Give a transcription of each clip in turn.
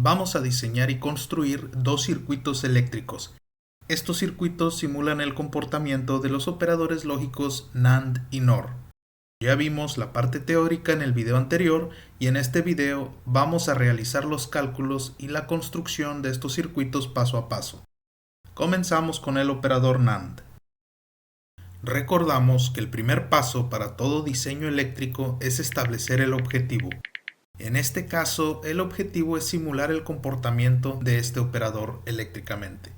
vamos a diseñar y construir dos circuitos eléctricos. Estos circuitos simulan el comportamiento de los operadores lógicos NAND y NOR. Ya vimos la parte teórica en el video anterior y en este video vamos a realizar los cálculos y la construcción de estos circuitos paso a paso. Comenzamos con el operador NAND. Recordamos que el primer paso para todo diseño eléctrico es establecer el objetivo. En este caso, el objetivo es simular el comportamiento de este operador eléctricamente.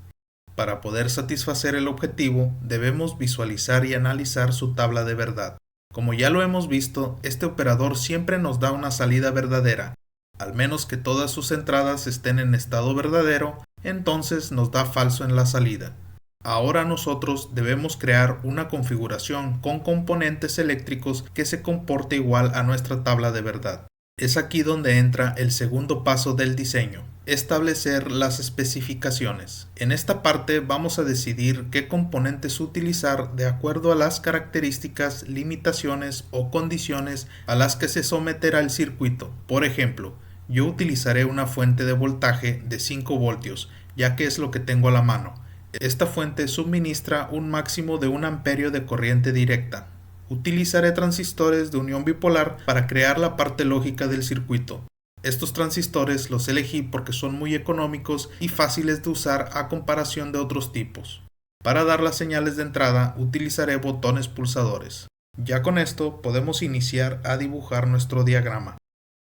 Para poder satisfacer el objetivo, debemos visualizar y analizar su tabla de verdad. Como ya lo hemos visto, este operador siempre nos da una salida verdadera. Al menos que todas sus entradas estén en estado verdadero, entonces nos da falso en la salida. Ahora nosotros debemos crear una configuración con componentes eléctricos que se comporte igual a nuestra tabla de verdad. Es aquí donde entra el segundo paso del diseño, establecer las especificaciones. En esta parte vamos a decidir qué componentes utilizar de acuerdo a las características, limitaciones o condiciones a las que se someterá el circuito. Por ejemplo, yo utilizaré una fuente de voltaje de 5 voltios, ya que es lo que tengo a la mano. Esta fuente suministra un máximo de 1 amperio de corriente directa. Utilizaré transistores de unión bipolar para crear la parte lógica del circuito. Estos transistores los elegí porque son muy económicos y fáciles de usar a comparación de otros tipos. Para dar las señales de entrada utilizaré botones pulsadores. Ya con esto podemos iniciar a dibujar nuestro diagrama.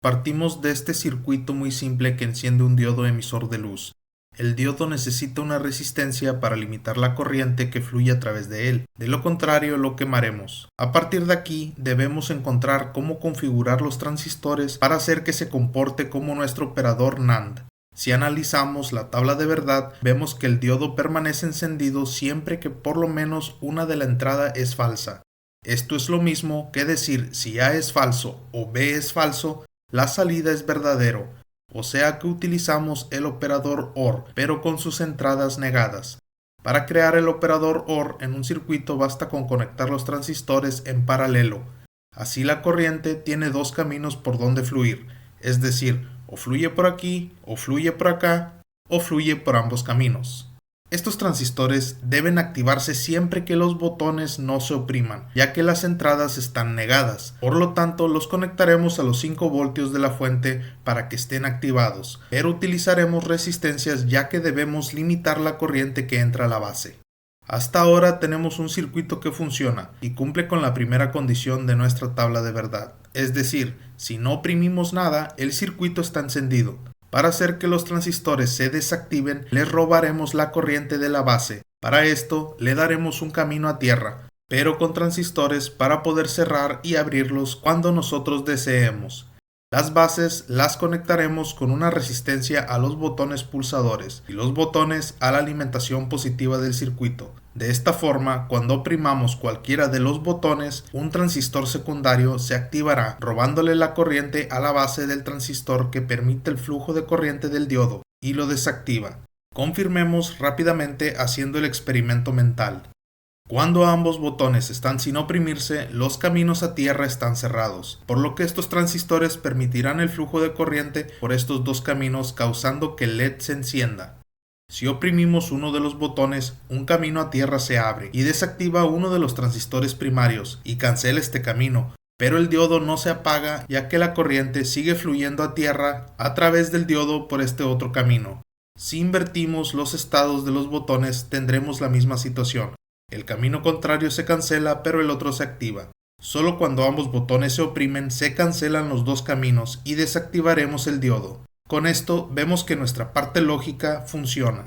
Partimos de este circuito muy simple que enciende un diodo emisor de luz. El diodo necesita una resistencia para limitar la corriente que fluye a través de él. De lo contrario, lo quemaremos. A partir de aquí, debemos encontrar cómo configurar los transistores para hacer que se comporte como nuestro operador NAND. Si analizamos la tabla de verdad, vemos que el diodo permanece encendido siempre que por lo menos una de la entrada es falsa. Esto es lo mismo que decir si A es falso o B es falso, la salida es verdadero. O sea que utilizamos el operador OR, pero con sus entradas negadas. Para crear el operador OR en un circuito basta con conectar los transistores en paralelo. Así la corriente tiene dos caminos por donde fluir, es decir, o fluye por aquí, o fluye por acá, o fluye por ambos caminos. Estos transistores deben activarse siempre que los botones no se opriman, ya que las entradas están negadas. Por lo tanto, los conectaremos a los 5 voltios de la fuente para que estén activados, pero utilizaremos resistencias ya que debemos limitar la corriente que entra a la base. Hasta ahora tenemos un circuito que funciona y cumple con la primera condición de nuestra tabla de verdad. Es decir, si no oprimimos nada, el circuito está encendido. Para hacer que los transistores se desactiven, les robaremos la corriente de la base. Para esto, le daremos un camino a tierra, pero con transistores para poder cerrar y abrirlos cuando nosotros deseemos. Las bases las conectaremos con una resistencia a los botones pulsadores y los botones a la alimentación positiva del circuito. De esta forma, cuando oprimamos cualquiera de los botones, un transistor secundario se activará, robándole la corriente a la base del transistor que permite el flujo de corriente del diodo, y lo desactiva. Confirmemos rápidamente haciendo el experimento mental. Cuando ambos botones están sin oprimirse, los caminos a tierra están cerrados, por lo que estos transistores permitirán el flujo de corriente por estos dos caminos, causando que el LED se encienda. Si oprimimos uno de los botones, un camino a tierra se abre y desactiva uno de los transistores primarios y cancela este camino, pero el diodo no se apaga ya que la corriente sigue fluyendo a tierra a través del diodo por este otro camino. Si invertimos los estados de los botones, tendremos la misma situación. El camino contrario se cancela, pero el otro se activa. Solo cuando ambos botones se oprimen, se cancelan los dos caminos y desactivaremos el diodo. Con esto vemos que nuestra parte lógica funciona.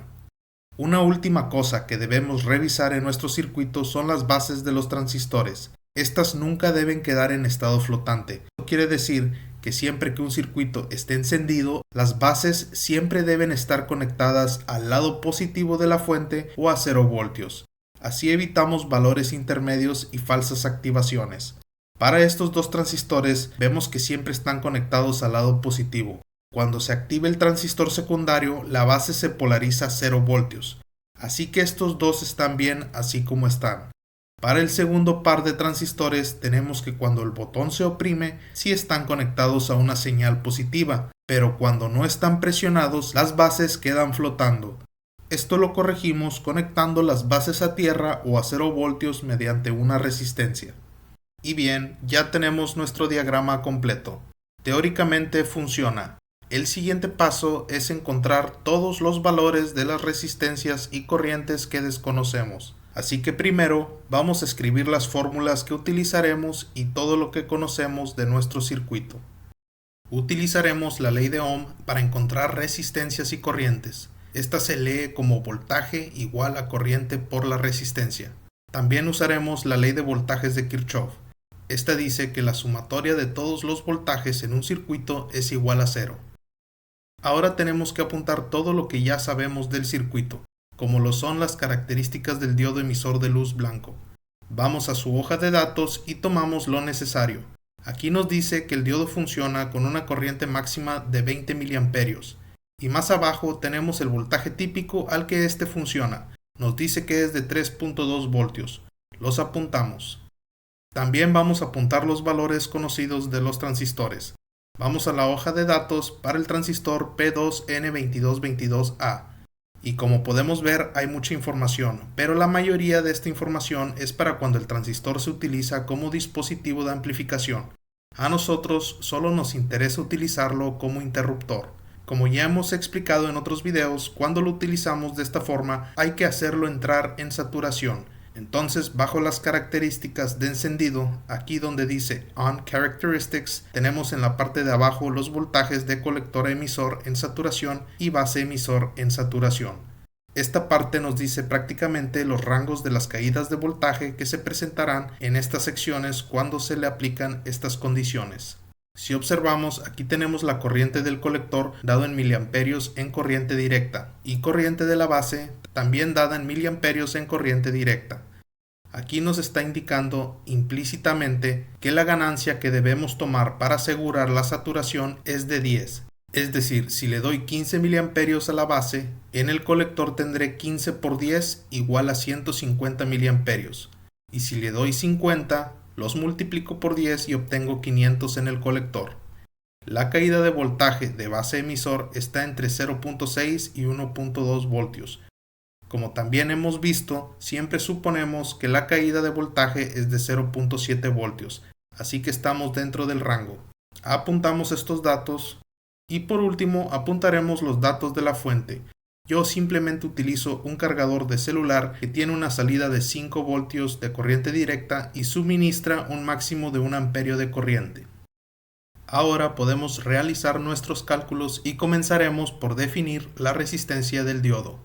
Una última cosa que debemos revisar en nuestro circuito son las bases de los transistores. Estas nunca deben quedar en estado flotante. Esto quiere decir que siempre que un circuito esté encendido, las bases siempre deben estar conectadas al lado positivo de la fuente o a 0 voltios. Así evitamos valores intermedios y falsas activaciones. Para estos dos transistores vemos que siempre están conectados al lado positivo. Cuando se active el transistor secundario, la base se polariza a 0 voltios. Así que estos dos están bien así como están. Para el segundo par de transistores tenemos que cuando el botón se oprime, sí están conectados a una señal positiva, pero cuando no están presionados, las bases quedan flotando. Esto lo corregimos conectando las bases a tierra o a 0 voltios mediante una resistencia. Y bien, ya tenemos nuestro diagrama completo. Teóricamente funciona. El siguiente paso es encontrar todos los valores de las resistencias y corrientes que desconocemos. Así que primero vamos a escribir las fórmulas que utilizaremos y todo lo que conocemos de nuestro circuito. Utilizaremos la ley de Ohm para encontrar resistencias y corrientes. Esta se lee como voltaje igual a corriente por la resistencia. También usaremos la ley de voltajes de Kirchhoff. Esta dice que la sumatoria de todos los voltajes en un circuito es igual a 0. Ahora tenemos que apuntar todo lo que ya sabemos del circuito, como lo son las características del diodo emisor de luz blanco. Vamos a su hoja de datos y tomamos lo necesario. Aquí nos dice que el diodo funciona con una corriente máxima de 20 mA. Y más abajo tenemos el voltaje típico al que este funciona. Nos dice que es de 3.2 voltios. Los apuntamos. También vamos a apuntar los valores conocidos de los transistores. Vamos a la hoja de datos para el transistor P2N2222A. Y como podemos ver hay mucha información, pero la mayoría de esta información es para cuando el transistor se utiliza como dispositivo de amplificación. A nosotros solo nos interesa utilizarlo como interruptor. Como ya hemos explicado en otros videos, cuando lo utilizamos de esta forma hay que hacerlo entrar en saturación. Entonces, bajo las características de encendido, aquí donde dice On Characteristics, tenemos en la parte de abajo los voltajes de colector emisor en saturación y base emisor en saturación. Esta parte nos dice prácticamente los rangos de las caídas de voltaje que se presentarán en estas secciones cuando se le aplican estas condiciones. Si observamos, aquí tenemos la corriente del colector dado en miliamperios en corriente directa y corriente de la base también dada en miliamperios en corriente directa. Aquí nos está indicando implícitamente que la ganancia que debemos tomar para asegurar la saturación es de 10. Es decir, si le doy 15 miliamperios a la base, en el colector tendré 15 por 10 igual a 150 miliamperios. Y si le doy 50, los multiplico por 10 y obtengo 500 en el colector. La caída de voltaje de base emisor está entre 0.6 y 1.2 voltios. Como también hemos visto, siempre suponemos que la caída de voltaje es de 0.7 voltios, así que estamos dentro del rango. Apuntamos estos datos y por último apuntaremos los datos de la fuente. Yo simplemente utilizo un cargador de celular que tiene una salida de 5 voltios de corriente directa y suministra un máximo de 1 amperio de corriente. Ahora podemos realizar nuestros cálculos y comenzaremos por definir la resistencia del diodo.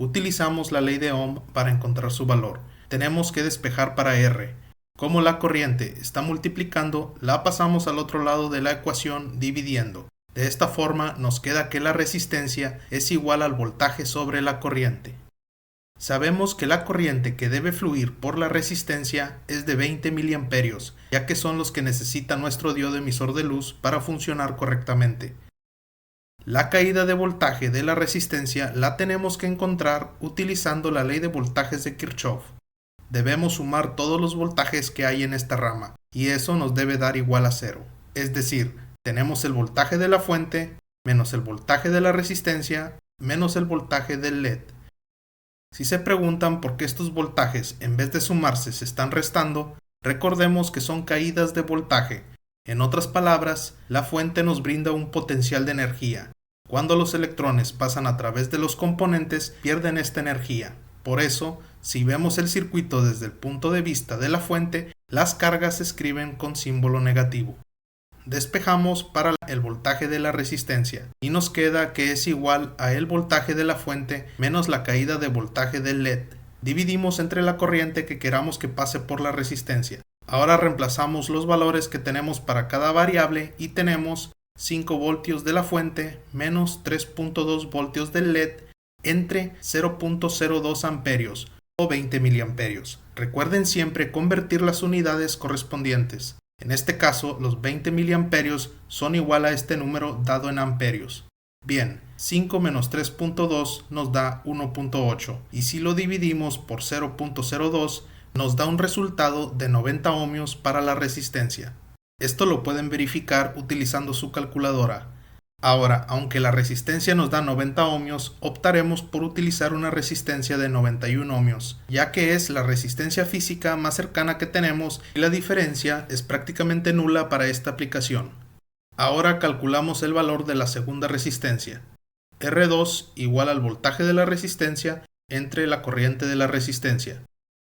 Utilizamos la ley de Ohm para encontrar su valor. Tenemos que despejar para R. Como la corriente está multiplicando, la pasamos al otro lado de la ecuación dividiendo. De esta forma nos queda que la resistencia es igual al voltaje sobre la corriente. Sabemos que la corriente que debe fluir por la resistencia es de 20 mA, ya que son los que necesita nuestro diodo emisor de luz para funcionar correctamente. La caída de voltaje de la resistencia la tenemos que encontrar utilizando la ley de voltajes de Kirchhoff. Debemos sumar todos los voltajes que hay en esta rama, y eso nos debe dar igual a 0. Es decir, tenemos el voltaje de la fuente, menos el voltaje de la resistencia, menos el voltaje del LED. Si se preguntan por qué estos voltajes en vez de sumarse se están restando, recordemos que son caídas de voltaje. En otras palabras, la fuente nos brinda un potencial de energía. Cuando los electrones pasan a través de los componentes, pierden esta energía. Por eso, si vemos el circuito desde el punto de vista de la fuente, las cargas se escriben con símbolo negativo. Despejamos para el voltaje de la resistencia y nos queda que es igual a el voltaje de la fuente menos la caída de voltaje del LED. Dividimos entre la corriente que queramos que pase por la resistencia. Ahora reemplazamos los valores que tenemos para cada variable y tenemos 5 voltios de la fuente menos 3.2 voltios del LED entre 0.02 amperios o 20 miliamperios. Recuerden siempre convertir las unidades correspondientes. En este caso, los 20 miliamperios son igual a este número dado en amperios. Bien, 5 menos 3.2 nos da 1.8 y si lo dividimos por 0.02 nos da 0.02 menos 3.2 nos da 1.8. nos da un resultado de 90 ohmios para la resistencia. Esto lo pueden verificar utilizando su calculadora. Ahora, aunque la resistencia nos da 90 ohmios, optaremos por utilizar una resistencia de 91 ohmios, ya que es la resistencia física más cercana que tenemos y la diferencia es prácticamente nula para esta aplicación. Ahora calculamos el valor de la segunda resistencia. R2 igual al voltaje de la resistencia entre la corriente de la resistencia.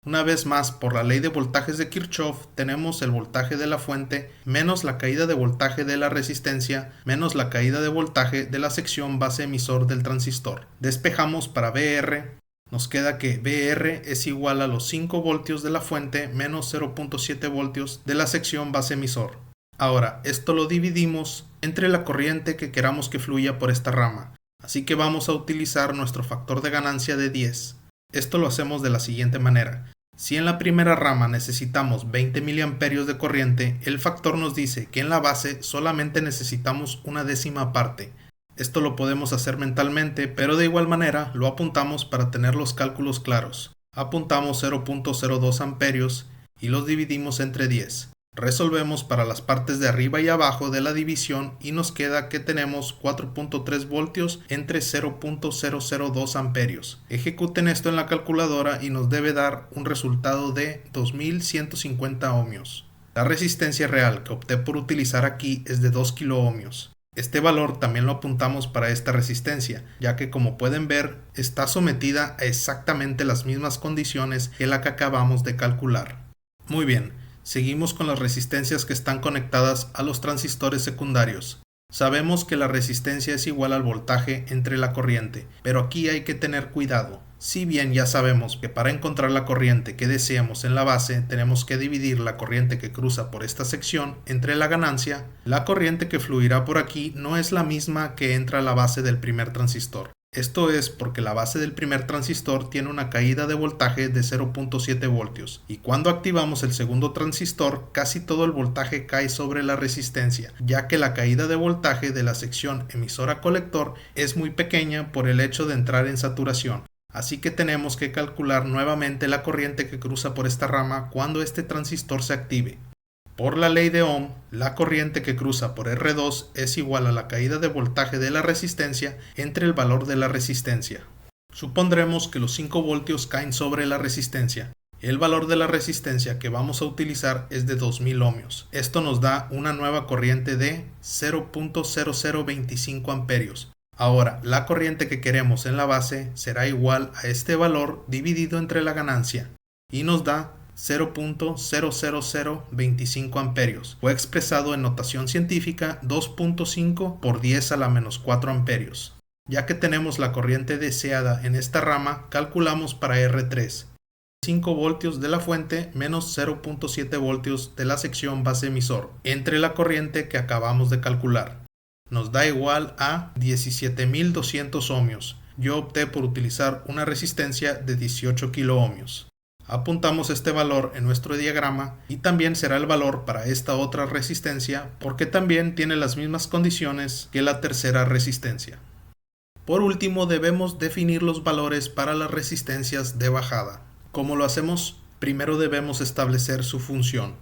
Una vez más, por la ley de voltajes de Kirchhoff, tenemos el voltaje de la fuente menos la caída de voltaje de la resistencia menos la caída de voltaje de la sección base emisor del transistor. Despejamos para VR. Nos queda que VR es igual a los 5 voltios de la fuente menos 0.7 voltios de la sección base emisor. Ahora, esto lo dividimos entre la corriente que queramos que fluya por esta rama. Así que vamos a utilizar nuestro factor de ganancia de 10. Esto lo hacemos de la siguiente manera. Si en la primera rama necesitamos 20 mA de corriente, el factor nos dice que en la base solamente necesitamos una décima parte. Esto lo podemos hacer mentalmente, pero de igual manera lo apuntamos para tener los cálculos claros. Apuntamos 0.02 amperios y los dividimos entre 10. Resolvemos para las partes de arriba y abajo de la división y nos queda que tenemos 4.3 voltios entre 0.002 amperios. Ejecuten esto en la calculadora y nos debe dar un resultado de 2150 ohmios. La resistencia real que opté por utilizar aquí es de 2 kiloohmios. Este valor también lo apuntamos para esta resistencia, ya que como pueden ver está sometida a exactamente las mismas condiciones que la que acabamos de calcular. Muy bien. Seguimos con las resistencias que están conectadas a los transistores secundarios. Sabemos que la resistencia es igual al voltaje entre la corriente, pero aquí hay que tener cuidado. Si bien ya sabemos que para encontrar la corriente que deseamos en la base tenemos que dividir la corriente que cruza por esta sección entre la ganancia, la corriente que fluirá por aquí no es la misma que entra a la base del primer transistor. Esto es porque la base del primer transistor tiene una caída de voltaje de 0.7 voltios y cuando activamos el segundo transistor casi todo el voltaje cae sobre la resistencia, ya que la caída de voltaje de la sección emisora-colector es muy pequeña por el hecho de entrar en saturación. Así que tenemos que calcular nuevamente la corriente que cruza por esta rama cuando este transistor se active. Por la ley de Ohm, la corriente que cruza por R2 es igual a la caída de voltaje de la resistencia entre el valor de la resistencia. Supondremos que los 5 voltios caen sobre la resistencia. El valor de la resistencia que vamos a utilizar es de 2000 ohmios. Esto nos da una nueva corriente de 0.0025 amperios. Ahora, la corriente que queremos en la base será igual a este valor dividido entre la ganancia y nos da 0.00025 amperios. Fue expresado en notación científica 2.5 por 10 a la menos 4 amperios. Ya que tenemos la corriente deseada en esta rama, calculamos para R3. 5 voltios de la fuente menos 0.7 voltios de la sección base emisor entre la corriente que acabamos de calcular. Nos da igual a 17.200 ohmios. Yo opté por utilizar una resistencia de 18 kiloohmios. Apuntamos este valor en nuestro diagrama y también será el valor para esta otra resistencia porque también tiene las mismas condiciones que la tercera resistencia. Por último, debemos definir los valores para las resistencias de bajada. ¿Cómo lo hacemos? Primero debemos establecer su función.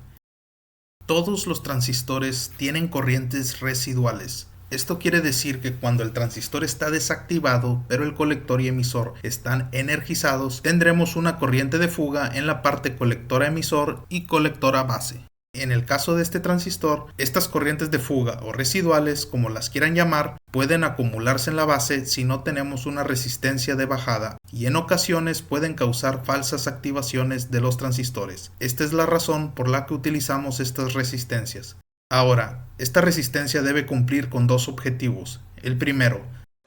Todos los transistores tienen corrientes residuales. Esto quiere decir que cuando el transistor está desactivado, pero el colector y emisor están energizados, tendremos una corriente de fuga en la parte colectora-emisor y colectora-base. En el caso de este transistor, estas corrientes de fuga o residuales, como las quieran llamar, pueden acumularse en la base si no tenemos una resistencia de bajada y en ocasiones pueden causar falsas activaciones de los transistores. Esta es la razón por la que utilizamos estas resistencias. Ahora, esta resistencia debe cumplir con dos objetivos. El primero,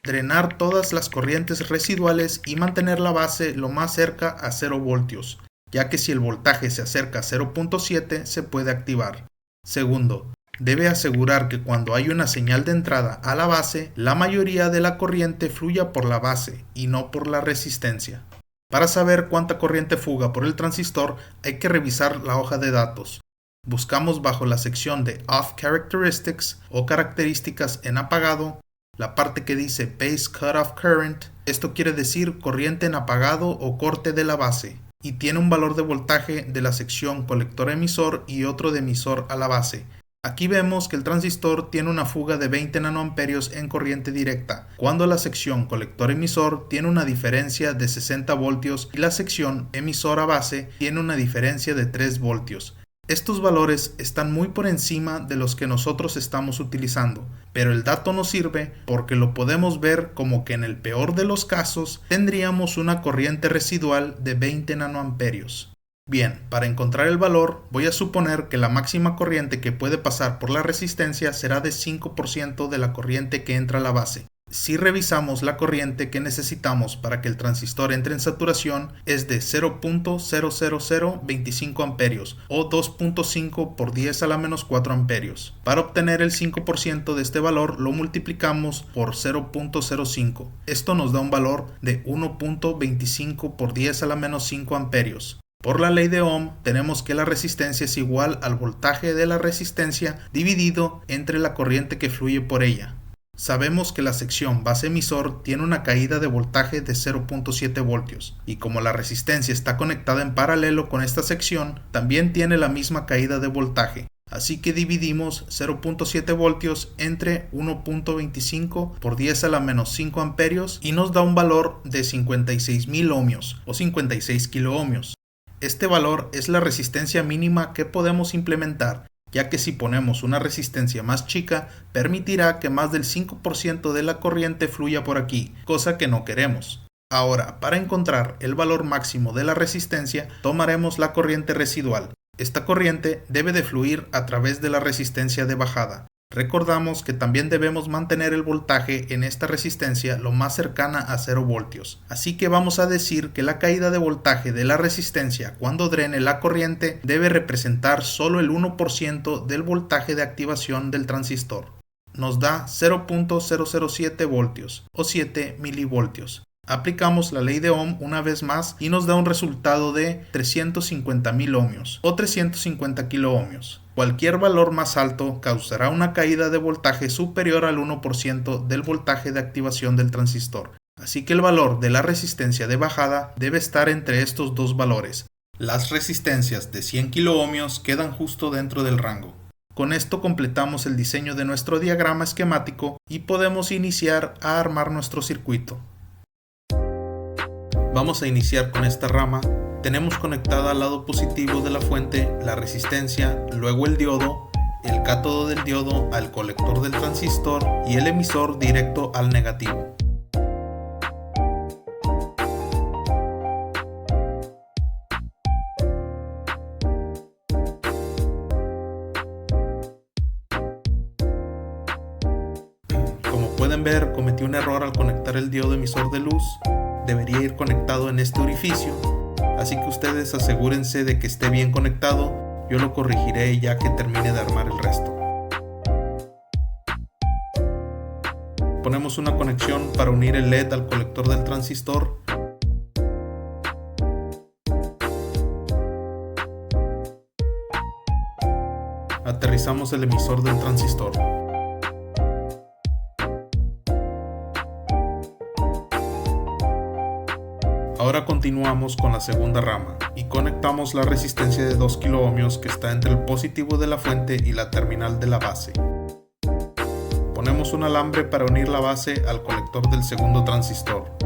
drenar todas las corrientes residuales y mantener la base lo más cerca a 0 voltios, ya que si el voltaje se acerca a 0.7 se puede activar. Segundo, debe asegurar que cuando hay una señal de entrada a la base, la mayoría de la corriente fluya por la base y no por la resistencia. Para saber cuánta corriente fuga por el transistor, hay que revisar la hoja de datos. Buscamos bajo la sección de Off Characteristics o características en apagado, la parte que dice Base Cutoff Current. Esto quiere decir corriente en apagado o corte de la base. y tiene un valor de voltaje de la sección colector-emisor y otro de emisor a la base. Aquí vemos que el transistor tiene una fuga de 20 nanoamperios en corriente directa, cuando la sección colector-emisor tiene una diferencia de 60 voltios y la sección emisor a base tiene una diferencia de 3 voltios. Estos valores están muy por encima de los que nosotros estamos utilizando, pero el dato nos sirve porque lo podemos ver como que en el peor de los casos tendríamos una corriente residual de 20 nanoamperios. Bien, para encontrar el valor voy a suponer que la máxima corriente que puede pasar por la resistencia será de 5% de la corriente que entra a la base. Si revisamos la corriente que necesitamos para que el transistor entre en saturación es de 0.00025 amperios o 2.5 por 10 a la menos 4 amperios. Para obtener el 5% de este valor lo multiplicamos por 0.05. Esto nos da un valor de 1.25 por 10 a la menos 5 amperios. Por la ley de Ohm tenemos que la resistencia es igual al voltaje de la resistencia dividido entre la corriente que fluye por ella. Sabemos que la sección base-emisor tiene una caída de voltaje de 0.7 voltios y como la resistencia está conectada en paralelo con esta sección, también tiene la misma caída de voltaje. Así que dividimos 0.7 voltios entre 1.25 por 10 a la menos 5 amperios y nos da un valor de 56.000 ohmios o 56 kiloohmios. Este valor es la resistencia mínima que podemos implementar, ya que si ponemos una resistencia más chica, permitirá que más del 5% de la corriente fluya por aquí, cosa que no queremos. Ahora, para encontrar el valor máximo de la resistencia, tomaremos la corriente residual. Esta corriente debe de fluir a través de la resistencia de bajada. Recordamos que también debemos mantener el voltaje en esta resistencia lo más cercana a 0 voltios. Así que vamos a decir que la caída de voltaje de la resistencia cuando drene la corriente debe representar solo el 1% del voltaje de activación del transistor. Nos da 0.007 voltios o 7 milivoltios. Aplicamos la ley de Ohm una vez más y nos da un resultado de 350.000 ohmios o 350 kiloohmios. Cualquier valor más alto causará una caída de voltaje superior al 1% del voltaje de activación del transistor. Así que el valor de la resistencia de bajada debe estar entre estos dos valores. Las resistencias de 100 kiloohmios quedan justo dentro del rango. Con esto completamos el diseño de nuestro diagrama esquemático y podemos iniciar a armar nuestro circuito. Vamos a iniciar con esta rama. Tenemos conectada al lado positivo de la fuente la resistencia, luego el diodo, el cátodo del diodo al colector del transistor y el emisor directo al negativo. Como pueden ver, cometí un error al conectar el diodo emisor de luz. Debería ir conectado en este orificio. Así que ustedes asegúrense de que esté bien conectado, yo lo corregiré ya que termine de armar el resto. Ponemos una conexión para unir el LED al colector del transistor. Aterrizamos el emisor del transistor. Ahora continuamos con la segunda rama y conectamos la resistencia de 2 kiloohmios que está entre el positivo de la fuente y la terminal de la base. Ponemos un alambre para unir la base al colector del segundo transistor.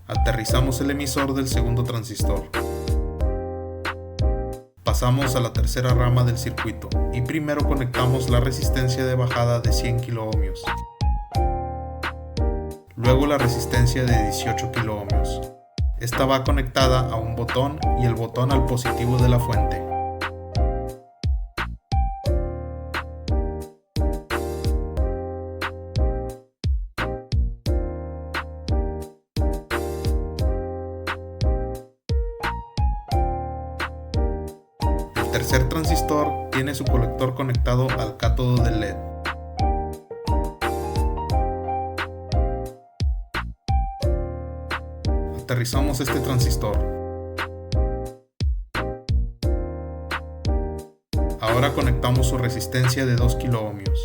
Aterrizamos el emisor del segundo transistor. Pasamos a la tercera rama del circuito y primero conectamos la resistencia de bajada de 100 kiloohmios. Luego la resistencia de 18 kiloohmios. Esta va conectada a un botón y el botón al positivo de la fuente. El tercer transistor tiene su colector conectado al cátodo del LED. Aterrizamos este transistor. Ahora conectamos su resistencia de 2 kiloohmios.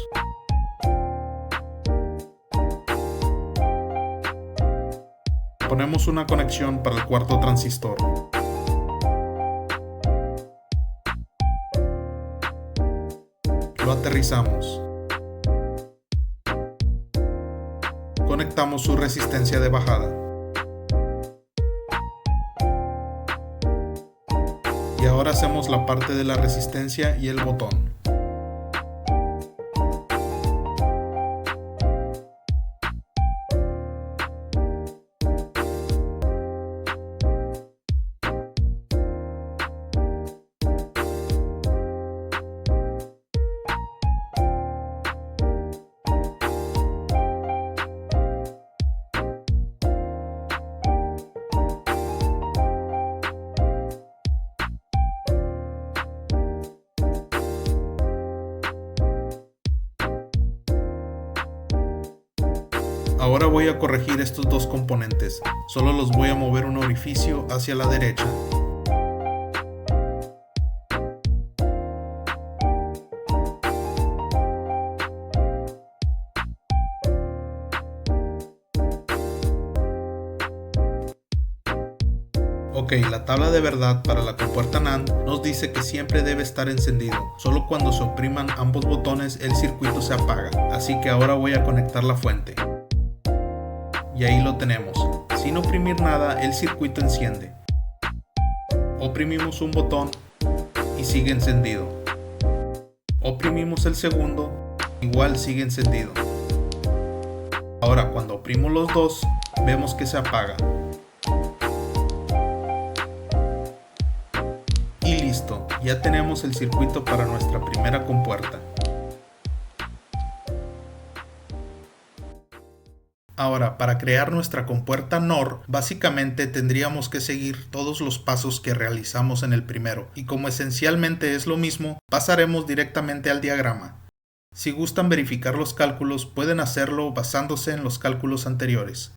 Ponemos una conexión para el cuarto transistor. Lo aterrizamos. Conectamos su resistencia de bajada. Y ahora hacemos la parte de la resistencia y el botón. Ahora voy a corregir estos dos componentes, solo los voy a mover un orificio hacia la derecha. Ok, la tabla de verdad para la compuerta NAND nos dice que siempre debe estar encendido, solo cuando se opriman ambos botones el circuito se apaga, así que ahora voy a conectar la fuente. Y ahí lo tenemos, sin oprimir nada el circuito enciende. Oprimimos un botón y sigue encendido. Oprimimos el segundo, igual sigue encendido. Ahora cuando oprimo los dos, vemos que se apaga. Y listo, ya tenemos el circuito para nuestra primera compuerta. Ahora, para crear nuestra compuerta NOR, básicamente tendríamos que seguir todos los pasos que realizamos en el primero, y como esencialmente es lo mismo, pasaremos directamente al diagrama. Si gustan verificar los cálculos, pueden hacerlo basándose en los cálculos anteriores.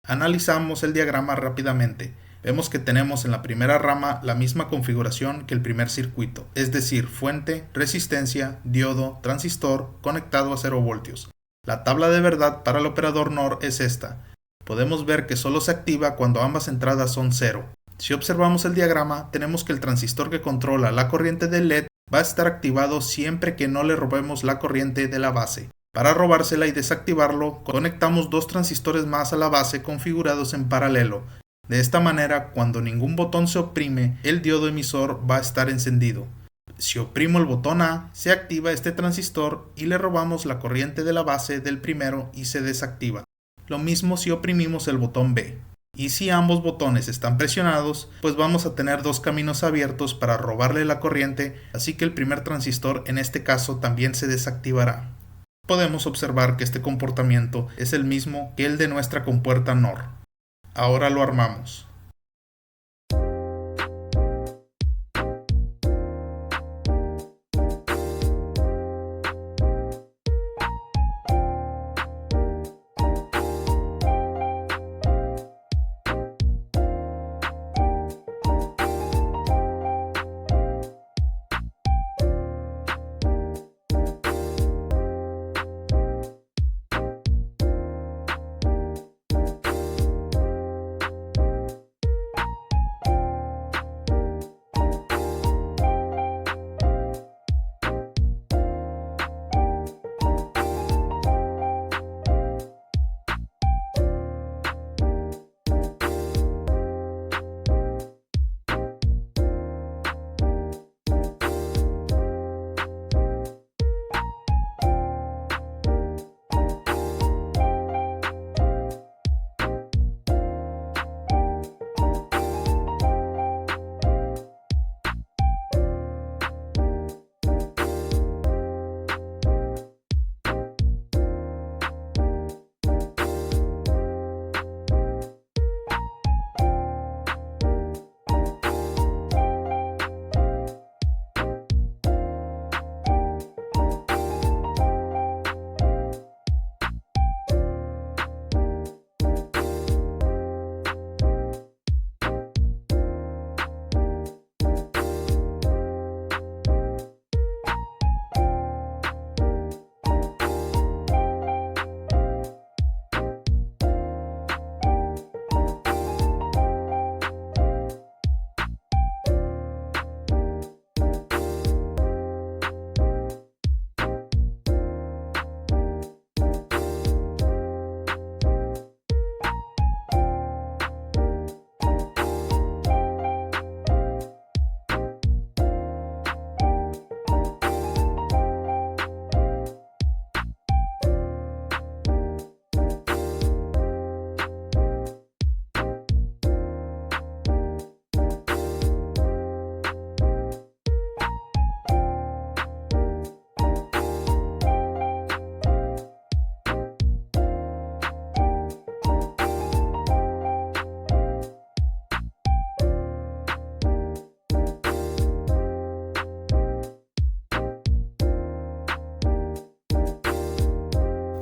Analizamos el diagrama rápidamente. Vemos que tenemos en la primera rama la misma configuración que el primer circuito, es decir, fuente, resistencia, diodo, transistor, conectado a 0 voltios. La tabla de verdad para el operador NOR es esta. Podemos ver que solo se activa cuando ambas entradas son 0. Si observamos el diagrama, tenemos que el transistor que controla la corriente del LED va a estar activado siempre que no le robemos la corriente de la base. Para robársela y desactivarlo, conectamos dos transistores más a la base configurados en paralelo. De esta manera, cuando ningún botón se oprime, el diodo emisor va a estar encendido. Si oprimo el botón A, se activa este transistor y le robamos la corriente de la base del primero y se desactiva. Lo mismo si oprimimos el botón B. Y si ambos botones están presionados, pues vamos a tener dos caminos abiertos para robarle la corriente, así que el primer transistor en este caso también se desactivará. Podemos observar que este comportamiento es el mismo que el de nuestra compuerta NOR. Ahora lo armamos.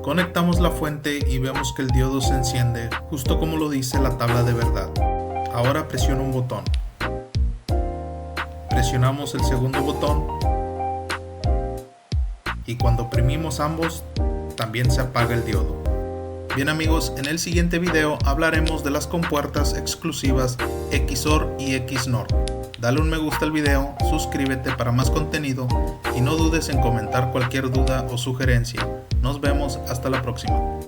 Conectamos la fuente y vemos que el diodo se enciende justo como lo dice la tabla de verdad. Ahora presiono un botón. Presionamos el segundo botón y cuando oprimimos ambos también se apaga el diodo. Bien amigos, en el siguiente video hablaremos de las compuertas exclusivas XOR y XNOR. Dale un me gusta al video, suscríbete para más contenido y no dudes en comentar cualquier duda o sugerencia. Nos vemos hasta la próxima.